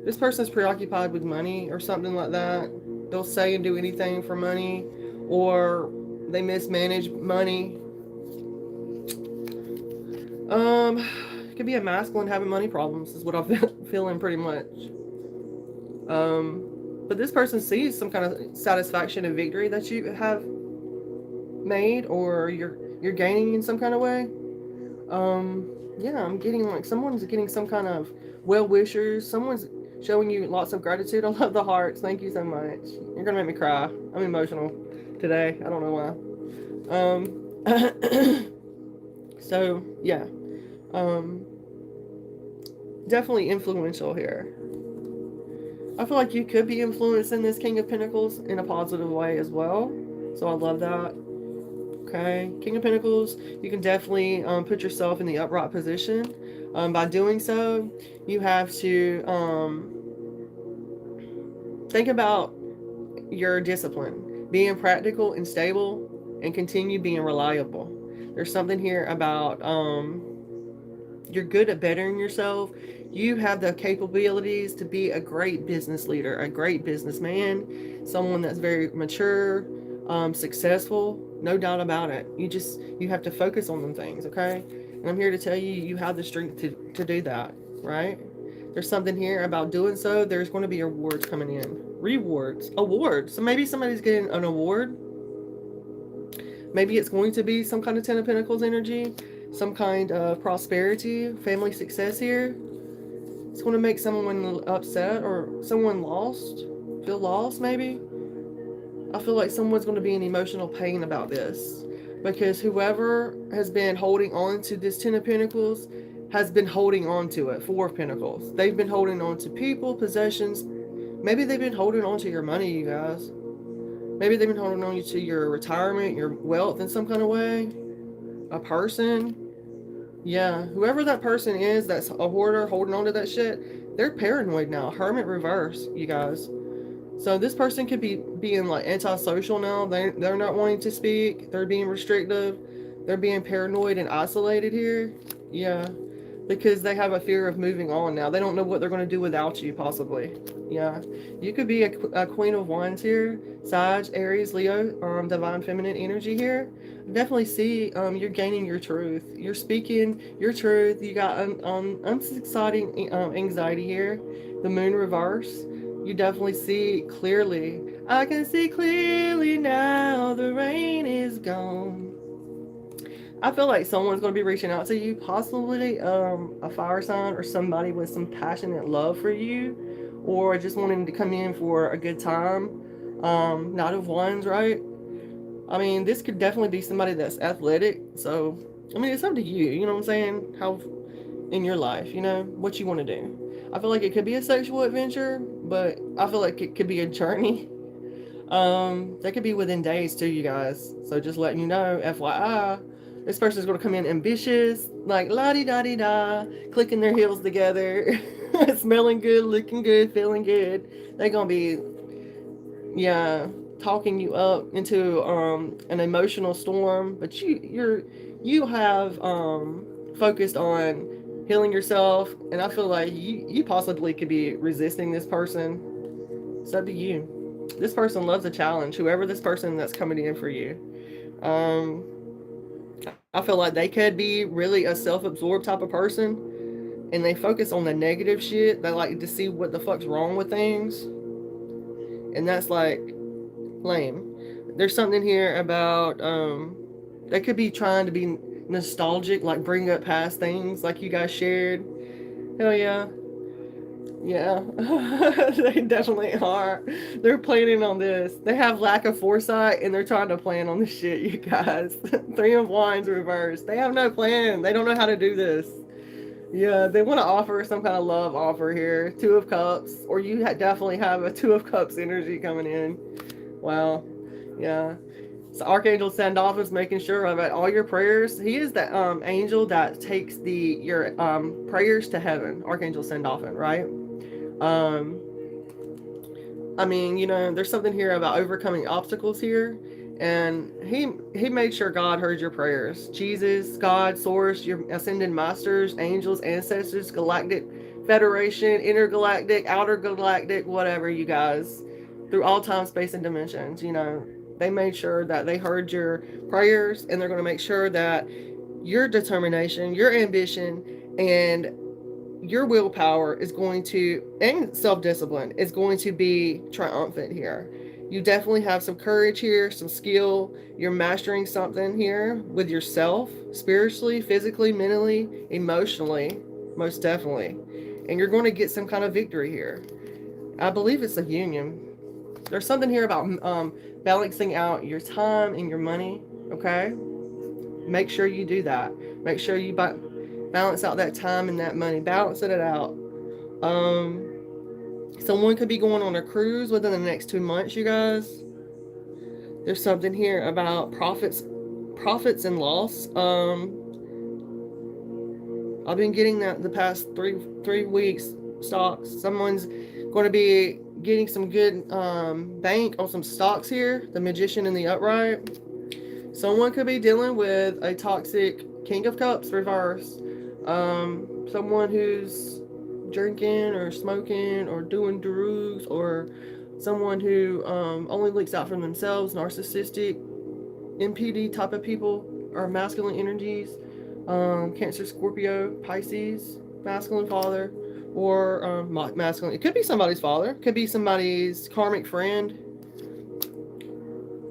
This person's preoccupied with money or something like that. They'll say and do anything for money, or they mismanage money. It could be a masculine having money problems is what I'm feeling pretty much. But this person sees some kind of satisfaction and victory that you have made, or you're gaining in some kind of way. Yeah, I'm getting like someone's getting some kind of well-wishers. Someone's showing you lots of gratitude. I love the hearts. Thank you so much. You're gonna make me cry. I'm emotional today. I don't know why. So yeah. Definitely influential here. I feel like you could be influencing this King of Pentacles in a positive way as well. So I love that. Okay, King of Pentacles, you can definitely put yourself in the upright position. By doing so, you have to think about your discipline, being practical and stable, and continue being reliable. There's something here about you're good at bettering yourself. You have the capabilities to be a great business leader, a great businessman, someone that's very mature, successful. No doubt about it. You have to focus on them things, okay? And I'm here to tell you, you have the strength to do that, right? There's something here about doing so. There's going to be rewards coming in. Rewards, awards. So maybe somebody's getting an award. Maybe it's going to be some kind of Ten of Pentacles energy, some kind of prosperity, family success here. It's going to make someone upset or someone lost, feel lost maybe. I feel like someone's going to be in emotional pain about this because whoever has been holding on to this Ten of Pentacles has been holding on to it. Four of Pentacles. They've been holding on to people, possessions. Maybe they've been holding on to your money, you guys. Maybe they've been holding on to your retirement, your wealth in some kind of way. A person. Yeah, whoever that person is that's a hoarder holding on to that shit, they're paranoid now. Hermit reverse, you guys. So this person could be being like antisocial now. They're not wanting to speak. They're being restrictive. They're being paranoid and isolated here. Yeah, because they have a fear of moving on now. They don't know what they're going to do without you, possibly. Yeah, you could be a Queen of Wands here, Sag, Aries, Leo, Divine Feminine energy here. Definitely see you're gaining your truth. You're speaking your truth. You got unexciting anxiety here. The Moon reverse. You definitely see clearly. I can see clearly now. The rain is gone. I feel like someone's going to be reaching out to you, possibly a fire sign or somebody with some passionate love for you, or just wanting to come in for a good time. Knight of Wands, right? I mean, this could definitely be somebody that's athletic. So, I mean, it's up to you. You know what I'm saying? How in your life, you know, what you want to do. I feel like it could be a sexual adventure, but I feel like it could be a journey. That could be within days too, you guys. So just letting you know, FYI, this person's gonna come in ambitious, like la di da di da, clicking their heels together, smelling good, looking good, feeling good. They're gonna be, yeah, talking you up into an emotional storm. But you have focused on healing yourself, and I feel like you possibly could be resisting this person. It's up to you. This person loves a challenge, whoever this person that's coming in for you. Um, I feel like they could be really a self-absorbed type of person, and they focus on the negative shit. They like to see what the fuck's wrong with things, and that's like lame. There's something here about they could be trying to be nostalgic, like bring up past things, like you guys shared. Hell yeah. Yeah, they definitely are. They're planning on this. They have lack of foresight and they're trying to plan on this shit, you guys. Three of Wands reversed. They have no plan. They don't know how to do this. Yeah, they want to offer some kind of love offer here. Two of Cups, or you definitely have a Two of Cups energy coming in. Wow. Yeah. So Archangel Sandalphon's making sure about all your prayers. He is the angel that takes your prayers to heaven. Archangel Sandalphon, right? Um, I mean, you know, there's something here about overcoming obstacles here, and he made sure God heard your prayers. Jesus, God, Source, your ascended masters, angels, ancestors, galactic federation, intergalactic, outer galactic, whatever, you guys, through all time, space, and dimensions. You know, they made sure that they heard your prayers, and they're going to make sure that your determination, your ambition, and your willpower is going to, and self-discipline is going to be triumphant here. You definitely have some courage here, some skill. You're mastering something here with yourself, spiritually, physically, mentally, emotionally, most definitely. And you're going to get some kind of victory here. I believe it's a union. There's something here about balancing out your time and your money, okay? Make sure you do that. Make sure you Balance out that time and that money. Balance it out. Um, Someone could be going on a cruise within the next 2 months, you guys. There's something here about profits and loss. I've been getting that the past three weeks. Stocks. Someone's going to be getting some good bank on some stocks here. The Magician in the upright. Someone could be dealing with a toxic King of Cups reverse. Someone who's drinking or smoking or doing drugs, or someone who only looks out for themselves, narcissistic, MPD type of people, or masculine energies. Cancer, Scorpio, Pisces, masculine father, or masculine. It could be somebody's father. It could be somebody's karmic friend.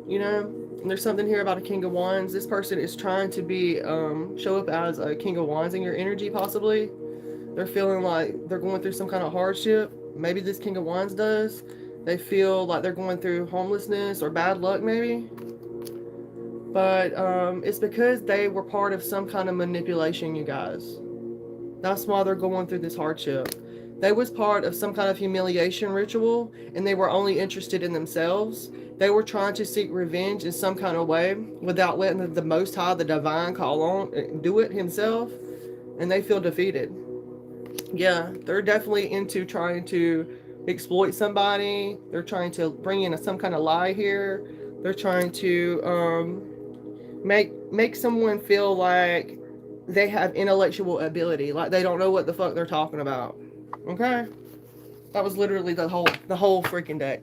You know, and there's something here about a King of Wands. This person is trying to be show up as a King of Wands in your energy, possibly. They're feeling like they're going through some kind of hardship. Maybe this King of Wands does. They feel like they're going through homelessness or bad luck, maybe. But it's because they were part of some kind of manipulation, you guys. That's why they're going through this hardship. They was part of some kind of humiliation ritual, and they were only interested in themselves. They were trying to seek revenge in some kind of way without letting the Most High, the Divine, call on, do it himself, and they feel defeated. Yeah, they're definitely into trying to exploit somebody. They're trying to bring in some kind of lie here. They're trying to make someone feel like they have intellectual ability, like they don't know what the fuck they're talking about. Okay, that was literally the whole freaking deck.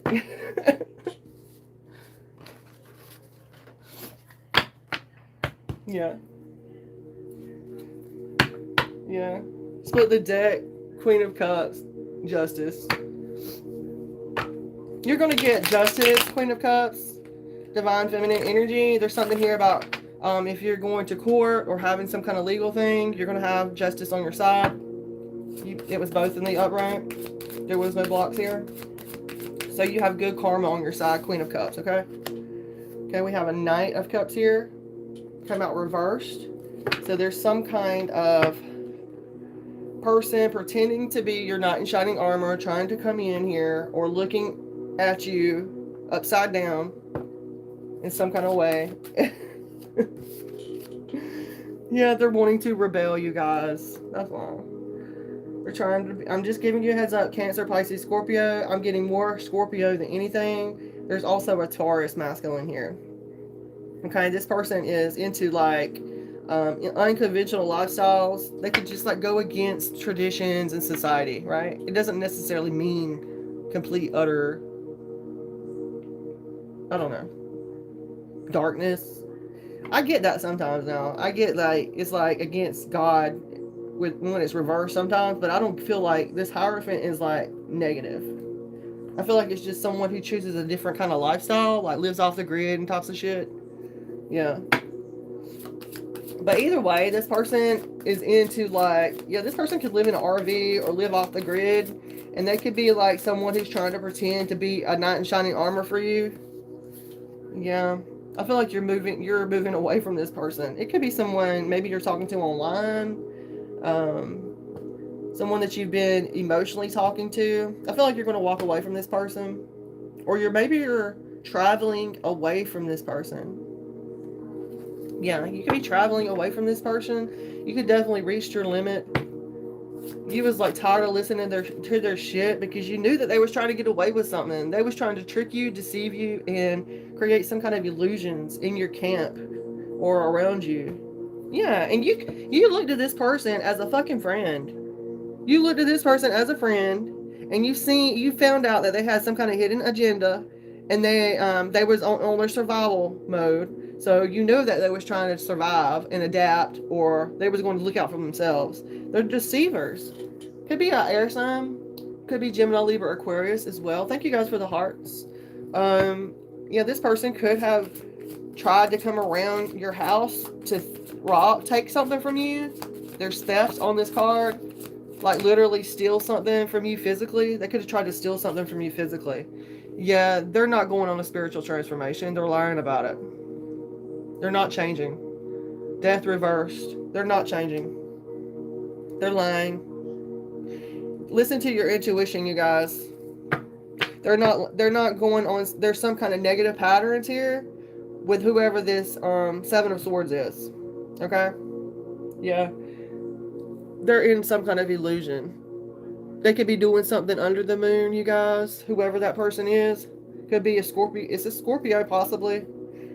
Yeah. Yeah. Split the deck. Queen of Cups. Justice. You're going to get justice, Queen of Cups. Divine feminine energy. There's something here about if you're going to court or having some kind of legal thing, you're going to have justice on your side. It was both in the upright. There was no blocks here. So you have good karma on your side, Queen of Cups, okay? Okay, we have a Knight of Cups here. Come out reversed. So there's some kind of person pretending to be your knight in shining armor, trying to come in here, or looking at you upside down in some kind of way. Yeah, they're wanting to rebel, you guys. That's all. They're trying to. I'm just giving you a heads up, Cancer, Pisces, Scorpio. I'm getting more Scorpio than anything. There's also a Taurus masculine here. Okay, this person is into like unconventional lifestyles. They could just like go against traditions and society, right? It doesn't necessarily mean complete, utter, I don't know, darkness. I get that sometimes now. I get like it's like against God when it's reversed sometimes, but I don't feel like this Hierophant is like negative. I feel like it's just someone who chooses a different kind of lifestyle, like lives off the grid and types of shit. Yeah. But either way, this person is into like, yeah, this person could live in an RV or live off the grid. And they could be like someone who's trying to pretend to be a knight in shining armor for you. Yeah. I feel like you're moving away from this person. It could be someone maybe you're talking to online. Someone that you've been emotionally talking to. I feel like you're going to walk away from this person. Or you're traveling away from this person. Yeah, you could be traveling away from this person. You could definitely reach your limit. You was like tired of listening to their shit because you knew that they was trying to get away with something. They was trying to trick you, deceive you, and create some kind of illusions in your camp or around you. Yeah, and you looked at this person as a fucking friend. You looked at this person as a friend, and you found out that they had some kind of hidden agenda, and they was on their survival mode. So you know that they was trying to survive and adapt, or they was going to look out for themselves. They're deceivers. Could be an air sign. Could be Gemini, Libra, Aquarius as well. Thank you guys for the hearts. Yeah, this person could have tried to come around your house to take something from you. There's theft on this card. Like literally steal something from you physically. They could have tried to steal something from you physically. Yeah, they're not going on a spiritual transformation. They're lying about it. They're not changing. Death reversed. They're not changing. They're lying. Listen to your intuition, you guys. They're not going on. There's some kind of negative patterns here with whoever this Seven of Swords is. Okay? Yeah. They're in some kind of illusion. They could be doing something under the moon, you guys. Whoever that person is. Could be a Scorpio. It's a Scorpio, possibly.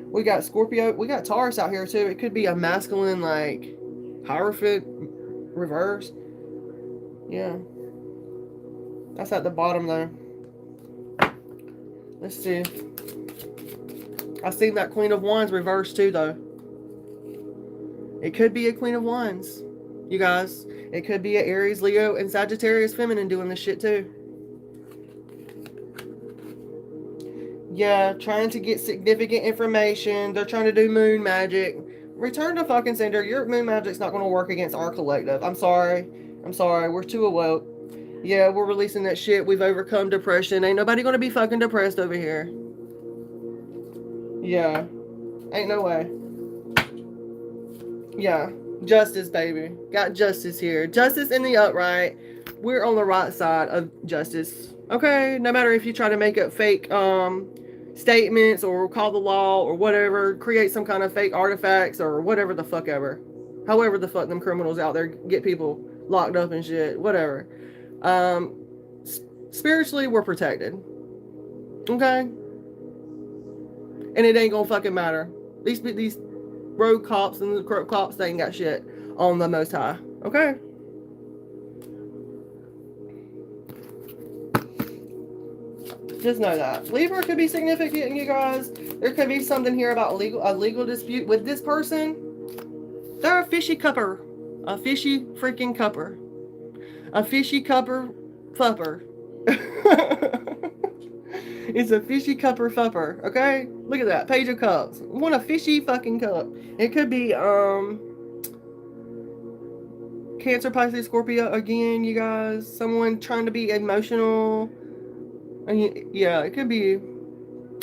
We got Scorpio. We got Taurus out here, too. It could be a masculine, like, Hierophant reverse. Yeah. That's at the bottom, though. Let's see. I seen that Queen of Wands reverse, too, though. It could be a Queen of Wands, you guys. It could be an Aries, Leo, and Sagittarius feminine doing this shit, too. Yeah, trying to get significant information. They're trying to do moon magic. Return to fucking sender. Your moon magic's not going to work against our collective. I'm sorry. We're too awoke. Yeah, we're releasing that shit. We've overcome depression. Ain't nobody going to be fucking depressed over here. Yeah. Ain't no way. Yeah. Justice, baby. Got justice here. Justice in the upright. We're on the right side of justice. Okay? No matter if you try to make up fake statements or call the law or whatever, create some kind of fake artifacts or whatever the fuck ever. However the fuck them criminals out there get people locked up and shit. Whatever. Spiritually, we're protected. Okay? And it ain't gonna fucking matter. These road cops and the crook cops, they ain't got shit on the Most High. Okay? Just know that. Libra could be significant, you guys. There could be something here about a legal dispute with this person. They're a fishy cupper. A fishy freaking cupper. A fishy cupper fupper. It's a fishy cupper fupper. Okay? Look at that. Page of Cups. Want a fishy fucking cup. It could be Cancer, Pisces, Scorpio again, you guys. Someone trying to be emotional. Yeah, it could be.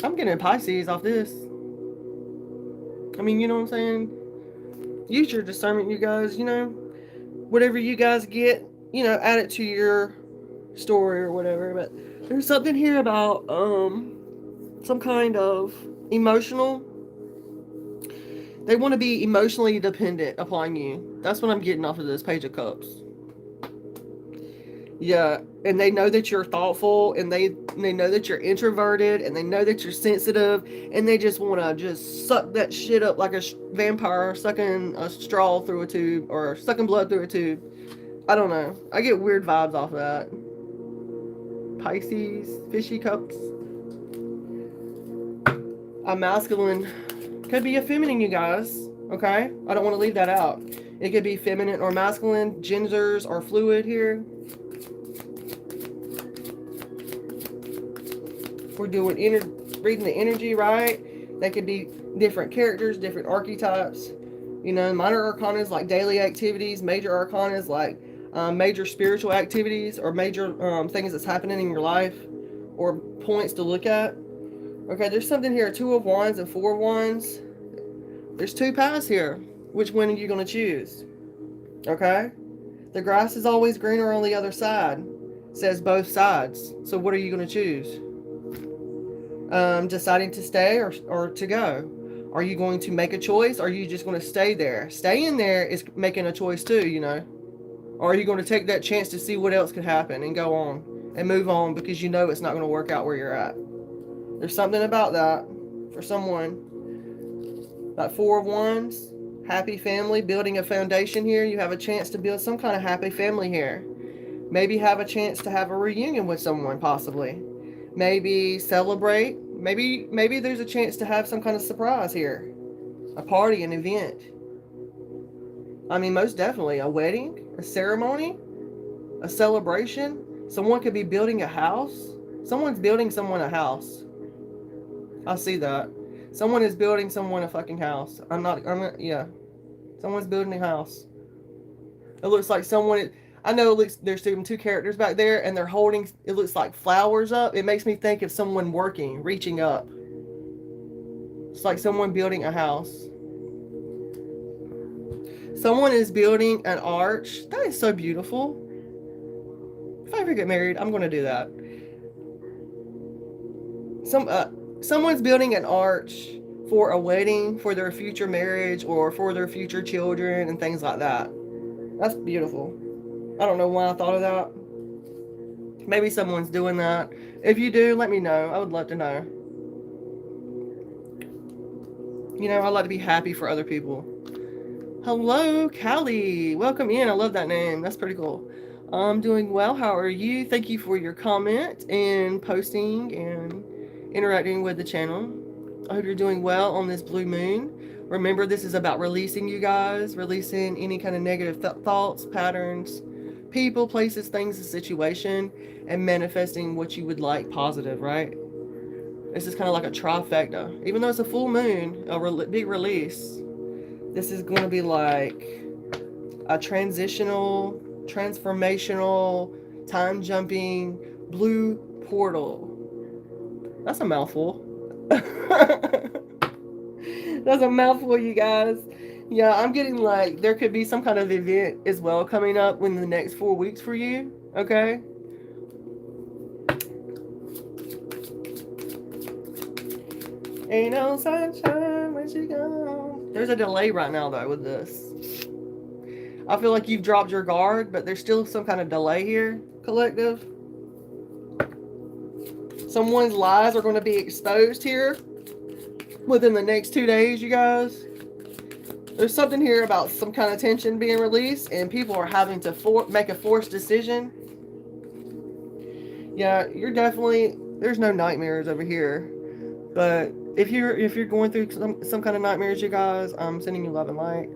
I'm getting Pisces off this. I mean, you know what I'm saying? Use your discernment, you guys. You know, whatever you guys get, you know, add it to your story or whatever. But there's something here about some kind of emotional. They want to be emotionally dependent upon you. That's what I'm getting off of this Page of Cups. Yeah, and they know that you're thoughtful, and they know that you're introverted, and they know that you're sensitive, and they just want to just suck that shit up like a vampire sucking a straw through a tube, or sucking blood through a tube. I don't know. I get weird vibes off of that. Pisces, fishy cups. A masculine. Could be a feminine, you guys. Okay? I don't want to leave that out. It could be feminine or masculine. Genders are fluid here. We're doing reading the energy, right? They could be different characters, different archetypes. You know, minor arcanas like daily activities, major arcanas like major spiritual activities or major things that's happening in your life or points to look at. Okay, there's something here, 2 of Wands and 4 of Wands. There's 2 paths here. Which one are you going to choose? Okay? The grass is always greener on the other side. It says both sides. So what are you going to choose? Deciding to stay or to go. Are you going to make a choice or are you just going to stay there? Staying there is making a choice too, you know. Or are you going to take that chance to see what else could happen and go on and move on because you know it's not going to work out where you're at? There's something about that for someone. That 4 of Wands, happy family, building a foundation here. You have a chance to build some kind of happy family here. Maybe have a chance to have a reunion with someone, possibly. Maybe celebrate. Maybe there's a chance to have some kind of surprise here. A party, an event. I mean, most definitely. A wedding, a ceremony, a celebration. Someone could be building a house. Someone's building someone a house. I see that. Someone is building someone a fucking house. Yeah. Someone's building a house. It looks like someone, I know there's 2 characters back there and they're holding, it looks like flowers up. It makes me think of someone working, reaching up. It's like someone building a house. Someone is building an arch. That is so beautiful. If I ever get married, I'm going to do that. Some someone's building an arch for a wedding, for their future marriage, or for their future children and things like that. That's beautiful. I don't know why I thought of that. Maybe someone's doing that. If you do, let me know. I would love to know. You know, I like to be happy for other people. Hello, Callie. Welcome in. I love that name. That's pretty cool. I'm doing well. How are you? Thank you for your comment and posting and interacting with the channel. I hope you're doing well on this blue moon. Remember, this is about releasing, you guys, releasing any kind of negative thoughts, patterns, people, places, things, a situation, and manifesting what you would like positive, right? This is kind of like a trifecta. Even though it's a full moon, a big release, this is going to be like a transitional, transformational, time jumping blue portal. That's a mouthful. That's a mouthful, you guys. Yeah, I'm getting like there could be some kind of event as well coming up in the next 4 weeks for you. Okay. Ain't no sunshine when she gone. There's a delay right now though with this. I feel like you've dropped your guard, but there's still some kind of delay here, collective. Someone's lies are going to be exposed here within the next 2 days, you guys. There's something here about some kind of tension being released, and people are having to make a forced decision. Yeah, you're definitely. There's no nightmares over here, but if you're going through some kind of nightmares, you guys, I'm sending you love and light.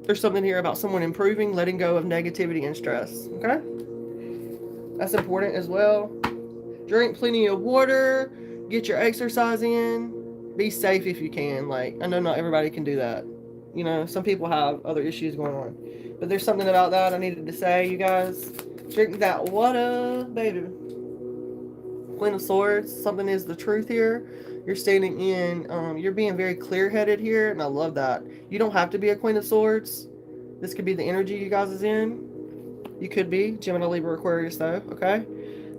There's something here about someone improving, letting go of negativity and stress. Okay, that's important as well. Drink plenty of water. Get your exercise in. Be safe if you can. Like, I know not everybody can do that. You know, some people have other issues going on. But there's something about that I needed to say, you guys. Drink that water, baby. Queen of Swords. Something is the truth here. You're standing in, you're being very clear-headed here, and I love that. You don't have to be a Queen of Swords. This could be the energy you guys is in. You could be. Gemini, Libra, Aquarius, though. Okay?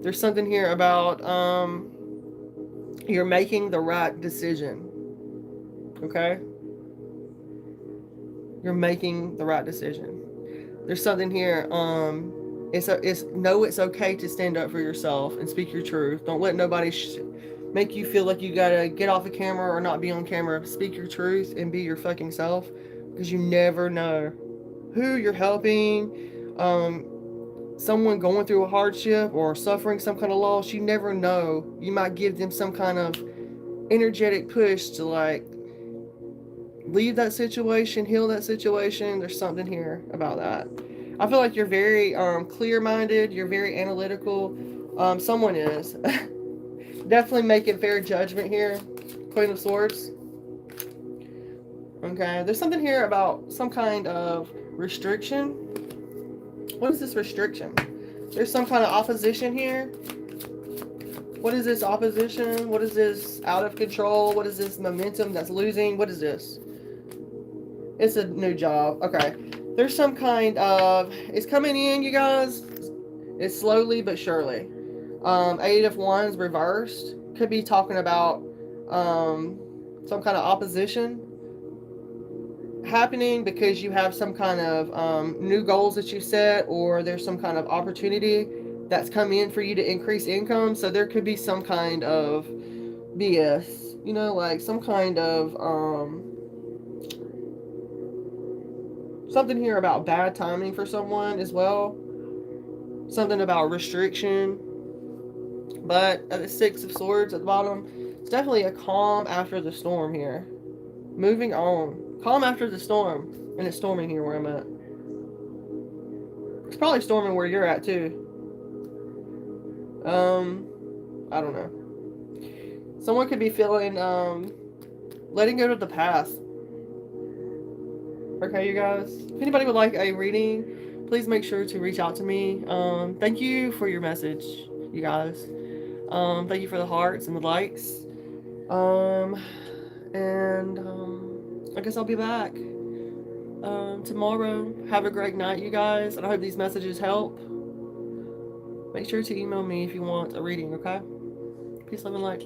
There's something here about, you're making the right decision. Okay? You're making the right decision. There's something here. It's okay to stand up for yourself and speak your truth. Don't let nobody make you feel like you gotta get off the camera or not be on camera. Speak your truth and be your fucking self, because you never know who you're helping. Someone going through a hardship or suffering some kind of loss, you never know. You might give them some kind of energetic push to like leave that situation, heal that situation. There's something here about that. I feel like you're very clear-minded. You're very analytical. Someone is. Definitely making fair judgment here. Queen of Swords. Okay. There's something here about some kind of restriction. What is this restriction? There's some kind of opposition here. What is this opposition? What is this out of control? What is this momentum that's losing? What is this? It's a new job. Okay. There's some kind of... It's coming in, you guys. It's slowly but surely. 8 of Wands reversed. Could be talking about some kind of opposition happening because you have some kind of new goals that you set, or there's some kind of opportunity that's come in for you to increase income. So there could be some kind of BS, you know, like some kind of something here about bad timing for someone as well. Something about restriction. But at the 6 of Swords at the bottom, it's definitely a calm after the storm here. Moving on. Calm after the storm. And it's storming here where I'm at. It's probably storming where you're at too. I don't know. Someone could be feeling letting go to the past. Okay, you guys. If anybody would like a reading, please make sure to reach out to me. Thank you for your message, you guys. Thank you for the hearts and the likes. I guess I'll be back tomorrow. Have a great night, you guys, and I hope these messages help. Make sure to email me if you want a reading, okay? Peace, love, and light.